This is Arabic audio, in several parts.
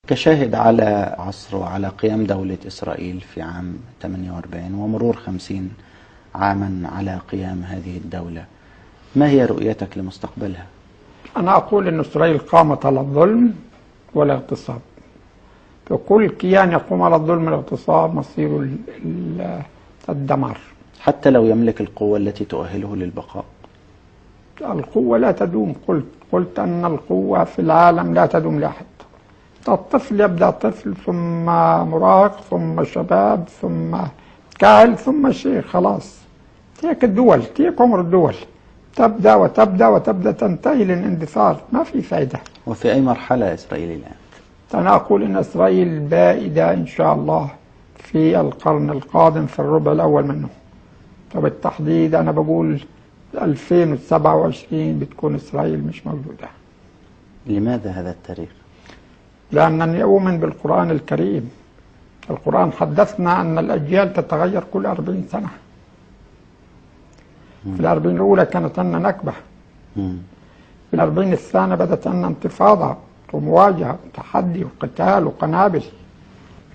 كشاهد على عصر وعلى قيام دولة إسرائيل في عام 48 ومرور 50 عاما على قيام هذه الدولة، ما هي رؤيتك لمستقبلها؟ أنا أقول أن إسرائيل قامت على الظلم والاغتصاب، فكل كيان يقوم على الظلم والاغتصاب مصيره الدمار، حتى لو يملك القوة التي تؤهله للبقاء. القوة لا تدوم. قلت أن القوة في العالم لا تدوم لأحد. الطفل يبدأ طفل، ثم مراهق، ثم شباب، ثم كاهل، ثم شيخ. خلاص تلك الدول، تلك عمر الدول، تبدأ وتبدأ وتبدأ تنتهي للاندثار، ما في فائدة. وفي أي مرحلة إسرائيل الآن؟ أنا أقول إن إسرائيل بائدة إن شاء الله في القرن القادم، في الربع الأول منه، وبالتحديد أنا بقول 2027 بتكون إسرائيل مش موجودة. لماذا هذا التاريخ؟ لأنني أؤمن بالقرآن الكريم. القرآن حدثنا أن الأجيال تتغير كل 40 سنة. في ال40 الأولى كانت عندنا نكبة، في ال40 الثانية بدأت عندنا انتفاضة ومواجهة وتحدي وقتال وقنابل،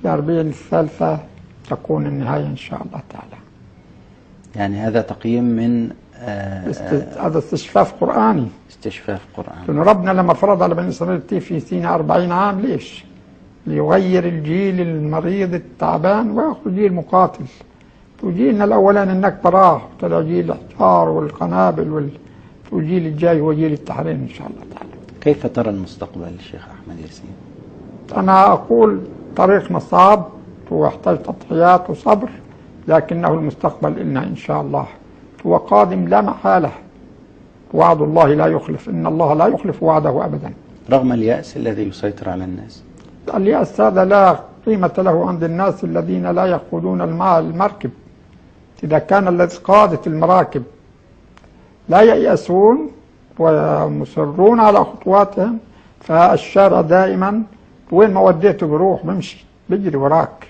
في ال40 الثالثة تكون النهاية إن شاء الله تعالى. يعني هذا تقييم من هذا استشفاف قرآني. استشفاف قرآني. لأن ربنا لما فرض على بني إسرائيل في سيناء 40 عام، ليش؟ ليغير الجيل المريض التعبان ويأخذ جيل مقاتل. وجيلنا الأولاني النكبة راح، وطلع جيل الحجار والقنابل، والجيل الجاي هو جيل التحرير إن شاء الله تعالى. كيف ترى المستقبل الشيخ أحمد ياسين؟ أنا أقول طريقنا صعب ويحتاج تضحيات وصبر، لكنه المستقبل إلنا إن شاء الله، هو قادم لا محالة. وعد الله لا يخلف، إن الله لا يخلف وعده أبدا. رغم اليأس الذي يسيطر على الناس؟ اليأس هذا لا قيمة له عند الناس الذين لا يقودون المركب. إذا كان الذي قادة المراكب لا ييأسون ومصرون على خطواتهم، فالشارع دائما وين ما وديته بروح بمشي بيجري وراك.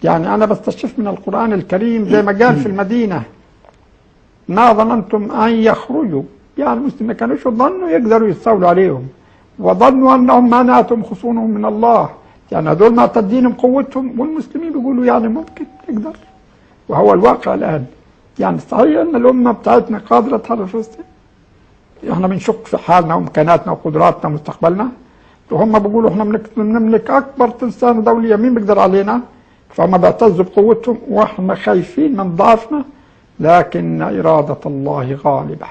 يعني أنا بستشف من القرآن الكريم زي ما قال في المدينة: ما ظننتم أن يخرجوا. يعني المسلمين ما كانوش يظنوا يقدروا يستولوا عليهم، وظنوا أنهم مانعتهم خصومهم من الله. يعني هذول معتدين بقوتهم، والمسلمين بيقولوا يعني ممكن نقدر، وهو الواقع الآن. يعني صحيح أن الأمة بتاعتنا قادرة تحرر فلسطين، احنا بنشك في حالنا وإمكاناتنا وقدراتنا ومستقبلنا، وهم بيقولوا احنا بنملك أكبر ترسانة دولية، مين بيقدر علينا؟ فهم بيعتزوا بقوتهم، واحنا خايفين من ضعفنا، لكن إرادة الله غالبة.